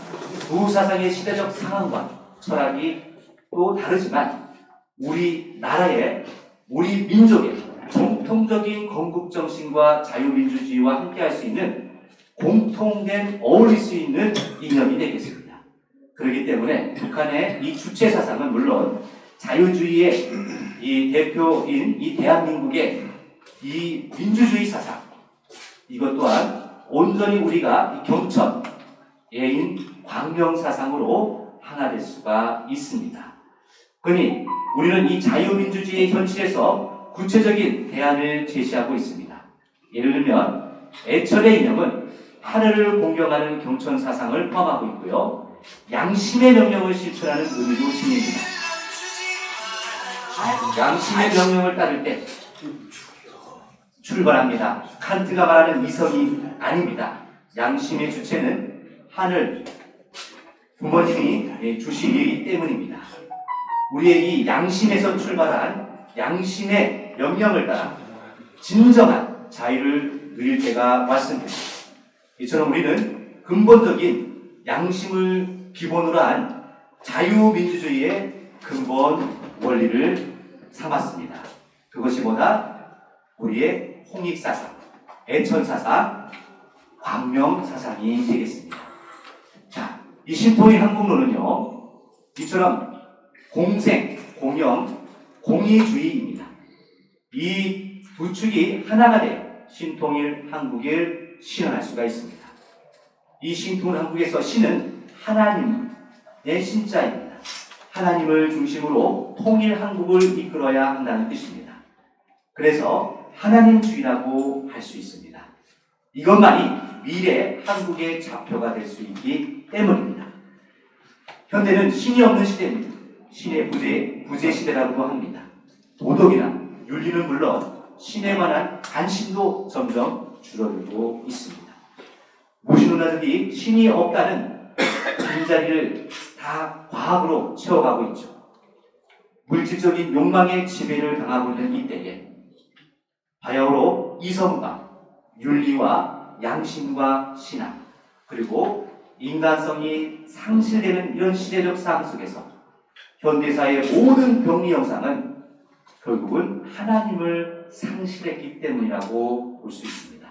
두 사상의 시대적 상황과 철학이 또 다르지만 우리나라의 우리 민족의 정통적인 건국 정신과 자유민주주의와 함께할 수 있는 공통된 어울릴 수 있는 이념이 되겠습니다. 그렇기 때문에 북한의 이 주체 사상은 물론 자유주의의 이 대표인 이 대한민국의 이 민주주의 사상 이것 또한 온전히 우리가 이 경천예인 광명 사상으로 하나될 수가 있습니다. 그러니 우리는 이 자유민주주의의 현실에서 구체적인 대안을 제시하고 있습니다. 예를 들면 애철의 이념은 하늘을 공경하는 경천 사상을 포함하고 있고요. 양심의 명령을 실천하는 의미도 지닙니다. 양심의 명령을 따를 때 출발합니다. 칸트가 말하는 이성이 아닙니다. 양심의 주체는 하늘 부모님이 주시기 때문입니다. 우리의 이 양심에서 출발한 양심의 명령을 따라 진정한 자유를 누릴 때가 왔습니다. 이처럼 우리는 근본적인 양심을 기본으로 한 자유민주주의의 근본 원리를 삼았습니다. 그것이 뭐다? 우리의 홍익사상, 애천사상, 광명사상이 되겠습니다. 자, 이 신통일 한국론은요, 이처럼 공생, 공영, 공의주의입니다. 이 두 축이 하나가 되어 신통일 한국을 실현할 수가 있습니다. 이 신통일 한국에서 신은 하나님의 신자입니다. 하나님을 중심으로 통일 한국을 이끌어야 한다는 뜻입니다. 그래서 하나님주의라고 할 수 있습니다. 이것만이 미래 한국의 좌표가 될 수 있기 때문입니다. 현대는 신이 없는 시대입니다. 신의 부재 시대라고도 합니다. 도덕이나 윤리는 물론 신에 관한 관심도 점점 줄어들고 있습니다. 무신론자들이 신이 없다는 빈자리를 다 과학으로 채워가고 있죠. 물질적인 욕망의 지배를 당하고 있는 이때에 바야흐로 이성과 윤리와 양심과 신앙 그리고 인간성이 상실되는 이런 시대적 상황 속에서 현대사의 모든 병리 현상은 결국은 하나님을 상실했기 때문이라고 볼 수 있습니다.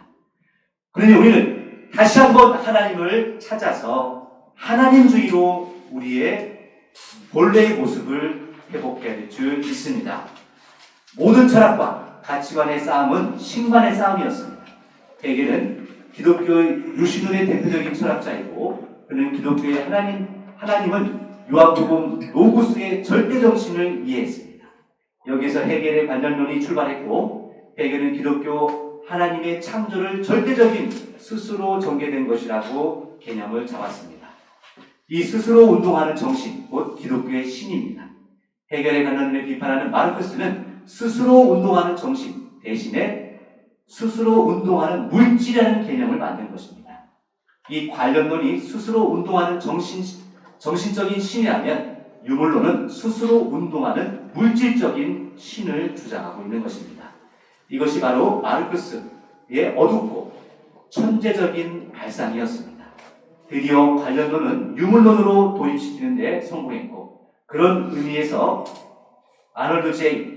그러니 우리는 다시 한번 하나님을 찾아서 하나님주의로 우리의 본래의 모습을 회복해야 될 줄 믿습니다. 모든 철학과 가치관의 싸움은 신관의 싸움이었습니다. 헤겔은 기독교의 유신론의 대표적인 철학자이고 그는 기독교의 하나님은 요한복음 노구스의 절대 정신을 이해했습니다. 여기서 헤겔의 관념론이 출발했고 헤겔은 기독교 하나님의 창조를 절대적인 스스로 전개된 것이라고 개념을 잡았습니다. 이 스스로 운동하는 정신, 곧 기독교의 신입니다. 헤겔의 관념론을 비판하는 마르크스는 스스로 운동하는 정신 대신에 스스로 운동하는 물질이라는 개념을 만든 것입니다. 이 관념론이 스스로 운동하는 정신적인 신이라면 유물론은 스스로 운동하는 물질적인 신을 주장하고 있는 것입니다. 이것이 바로 마르크스의 어둡고 천재적인 발상이었습니다. 드디어 관념론은 유물론으로 도입시키는 데 성공했고 그런 의미에서 아놀드 제이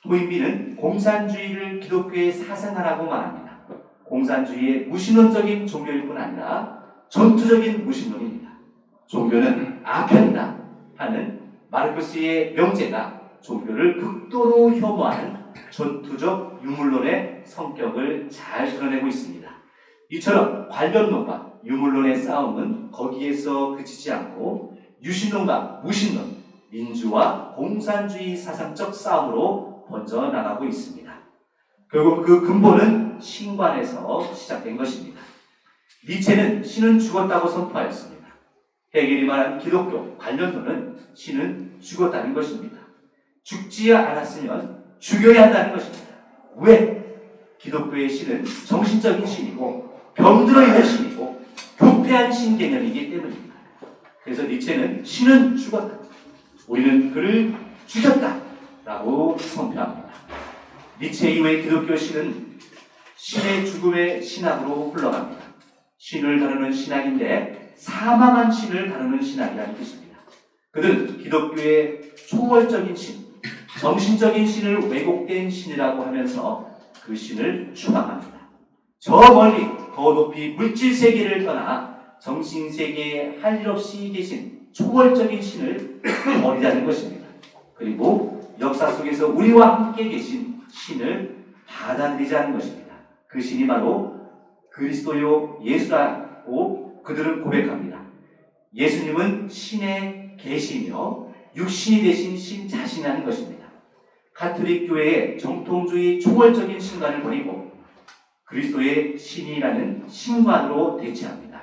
토인비는 공산주의를 기독교의 사상화라고 말합니다. 공산주의의 무신론적인 종교일 뿐 아니라 전투적인 무신론입니다. 종교는 아편이다 하는 마르크스의 명제가 종교를 극도로 혐오하는 전투적 유물론의 성격을 잘 드러내고 있습니다. 이처럼 관념론과 유물론의 싸움은 거기에서 그치지 않고 유신론과 무신론, 민주화, 공산주의 사상적 싸움으로 번져나가고 있습니다. 결국 그 근본은 신관에서 시작된 것입니다. 니체는 신은 죽었다고 선포하였습니다. 헤겔이 말한 기독교 관념론은 신은 죽었다는 것입니다. 죽지 않았으면 죽여야 한다는 것입니다. 왜? 기독교의 신은 정신적인 신이고 병들어 있는 신이고 교폐한 신 개념이기 때문입니다. 그래서 니체는 신은 죽었다. 우리는 그를 죽였다라고 선포합니다. 니체 이후의 기독교 신은 신의 죽음의 신학으로 흘러갑니다. 신을 다루는 신학인데 사망한 신을 다루는 신학이라는 뜻입니다. 그들은 기독교의 초월적인 신, 정신적인 신을 왜곡된 신이라고 하면서 그 신을 추방합니다. 저 멀리 더 높이 물질 세계를 떠나 정신 세계에 할 일 없이 계신 초월적인 신을 버리자는 것입니다. 그리고 역사 속에서 우리와 함께 계신 신을 받아들이자는 것입니다. 그 신이 바로 그리스도요 예수라고 그들은 고백합니다. 예수님은 신의 계시며 육신이 되신 신 자신이라는 것입니다. 가톨릭 교회의 정통주의 초월적인 신관을 버리고 그리스도의 신이라는 신관으로 대체합니다.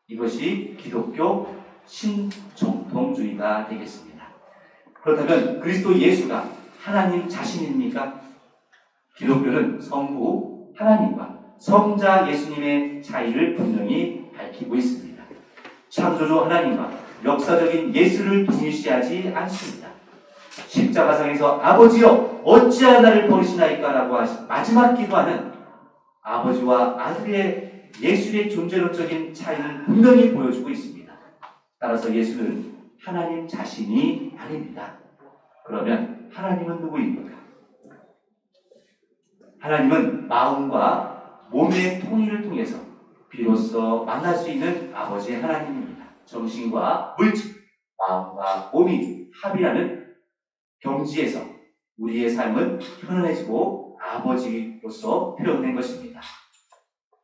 이것이 기독교 신정통주의가 되겠습니다. 그렇다면 그리스도 예수가 하나님 자신입니까? 기독교는 성부 하나님과 성자 예수님의 차이를 분명히 밝히고 있습니다. 창조주 하나님과 역사적인 예수를 동일시하지 않습니다. 십자가상에서 아버지여 어찌하여 나를 버리시나이까라고 하신 마지막 기도하는 아버지와 아들의 예수의 존재론적인 차이는 분명히 보여주고 있습니다. 따라서 예수는 하나님 자신이 아닙니다. 그러면 하나님은 누구입니까? 하나님은 마음과 몸의 통일을 통해서 비로소 만날 수 있는 아버지 하나님입니다. 정신과 물질, 마음과 몸이 합이라는 경지에서 우리의 삶은 편안해지고 아버지로서 표현된 것입니다.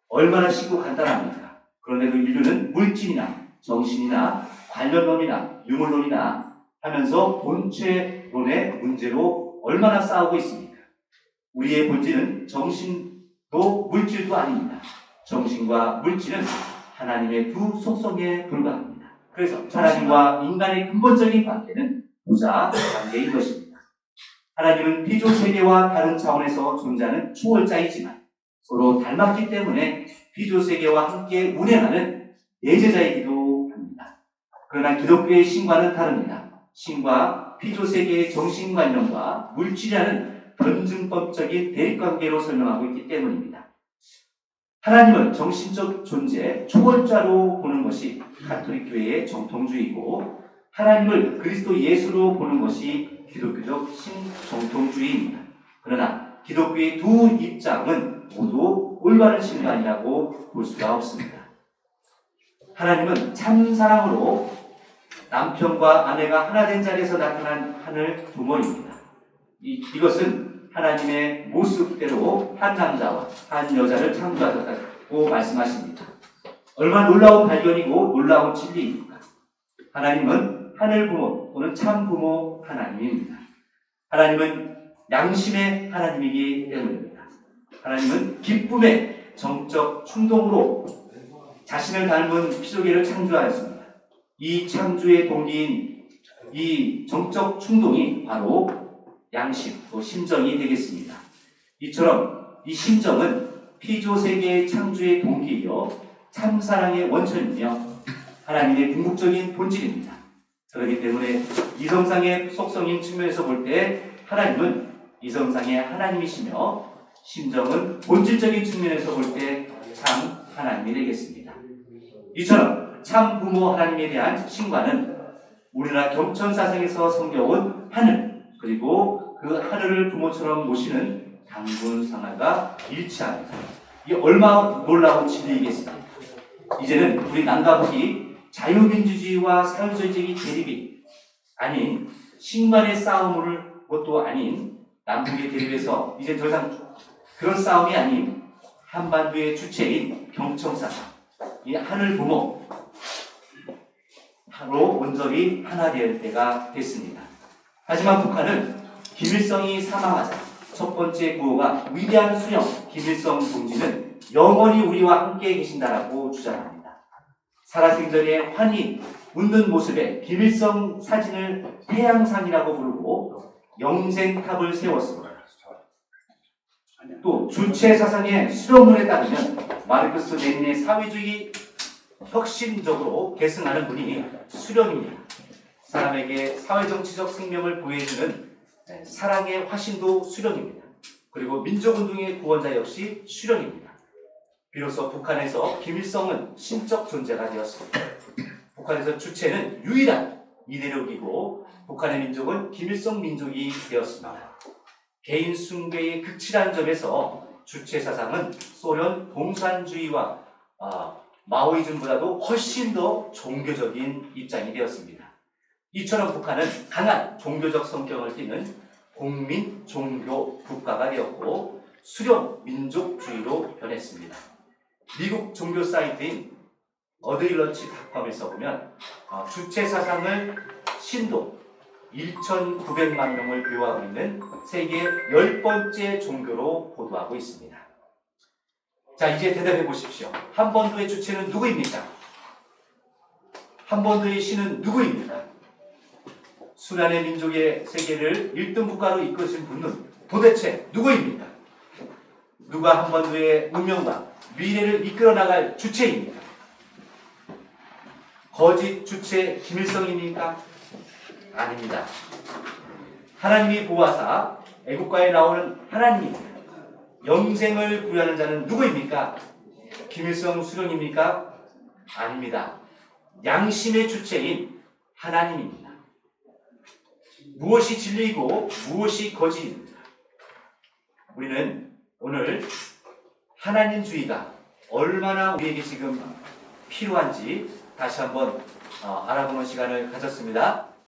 얼마나 쉽고 간단합니까? 그런데도 인류는 물질이나 정신이나 관련론이나 유물론이나 하면서 본체론의 문제로 얼마나 싸우고 있습니까? 우리의 본질은 정신도 물질도 아닙니다. 정신과 물질은 하나님의 두 속성에 불과합니다. 그래서 하나님과 인간의 근본적인 관계는 부자 관계인 것입니다. 하나님은 피조 세계와 다른 차원에서 존재하는 초월자이지만 서로 닮았기 때문에 피조 세계와 함께 운행하는 내제자이기도 합니다. 그러나 기독교의 신과는 다릅니다. 신과 피조 세계의 정신관념과 물질이라는 변증법적인 대립관계로 설명하고 있기 때문입니다. 하나님을 정신적 존재, 초월자로 보는 것이 가톨릭 교회의 정통주의고 하나님을 그리스도 예수로 보는 것이 기독교적 신정통주의입니다. 그러나 기독교의 두 입장은 모두 올바른 신앙이라고 볼 수가 없습니다. 하나님은 참 사랑으로 남편과 아내가 하나 된 자리에서 나타난 하늘 부모입니다. 이것은 하나님의 모습대로 한 남자와 한 여자를 창조하셨다고 말씀하십니다. 얼마나 놀라운 발견이고 놀라운 진리입니까? 하나님은 하늘 부모 또는 참 부모 하나님입니다. 하나님은 양심의 하나님이기 때문입니다. 하나님은 기쁨의 정적 충동으로 자신을 닮은 피조계를 창조하였습니다. 이 창조의 동기인 이 정적 충동이 바로 양심, 또 심정이 되겠습니다. 이처럼 이 심정은 피조세계의 창조의 동기이며 참사랑의 원천이며 하나님의 궁극적인 본질입니다. 그렇기 때문에 이성상의 속성인 측면에서 볼 때 하나님은 이성상의 하나님이시며 심정은 본질적인 측면에서 볼 때 참 하나님이 되겠습니다. 이처럼 참 부모 하나님에 대한 신과는 우리나라 경천사상에서 섬겨온 하늘 그리고 그 하늘을 부모처럼 모시는 당군상하가 일치합니다. 이게 얼마나 놀라운 진리이겠습니까? 이제는 우리 남과북이 자유민주주의와 사회주의적인 대립이 아닌 신간의 싸움을 것도 아닌 남북의 대립에서 이제 더 이상 그런 싸움이 아닌 한반도의 주체인 경청사상 이 하늘 부모로 온전히 하나 될 때가 됐습니다. 하지만 북한은 김일성이 사망하자 첫 번째 구호가 위대한 수령 김일성 동지는 영원히 우리와 함께 계신다라고 주장합니다. 살아생전에 환히 웃는 모습에 김일성 사진을 태양상이라고 부르고 영생탑을 세웠습니다. 또 주체 사상의 수령론에 따르면 마르크스 레닌의 사회주의 혁신적으로 계승하는 분이 수령입니다. 사람에게 사회정치적 생명을 보여주는 사랑의 화신도 수령입니다. 그리고 민족운동의 구원자 역시 수령입니다. 비로소 북한에서 김일성은 신적 존재가 되었습니다. 북한에서 주체는 유일한 이데올로기고 북한의 민족은 김일성 민족이 되었습니다. 개인 숭배의 극치한 점에서 주체 사상은 소련 공산주의와 마오이즘보다도 훨씬 더 종교적인 입장이 되었습니다. 이처럼 북한은 강한 종교적 성격을 띠는 공민 종교 국가가 되었고 수령 민족주의로 변했습니다. 미국 종교 사이트인 어드일런치닷컴에서 보면 주체 사상을 신도 1,900만 명을 교화하고 있는 세계 10번째 종교로 보도하고 있습니다. 자, 이제 대답해 보십시오. 한반도의 주체는 누구입니까? 한반도의 신은 누구입니까? 순환의 민족의 세계를 1등 국가로 이끄신 분은 도대체 누구입니까? 누가 한반도의 운명과 미래를 이끌어 나갈 주체입니까? 거짓 주체 김일성입니까? 아닙니다. 하나님이 보아사 애국가에 나오는 하나님입니다. 영생을 부여하는 자는 누구입니까? 김일성 수령입니까? 아닙니다. 양심의 주체인 하나님입니다. 무엇이 진리이고 무엇이 거짓입니다. 우리는 오늘 하나님주의가 얼마나 우리에게 지금 필요한지 다시 한번 알아보는 시간을 가졌습니다.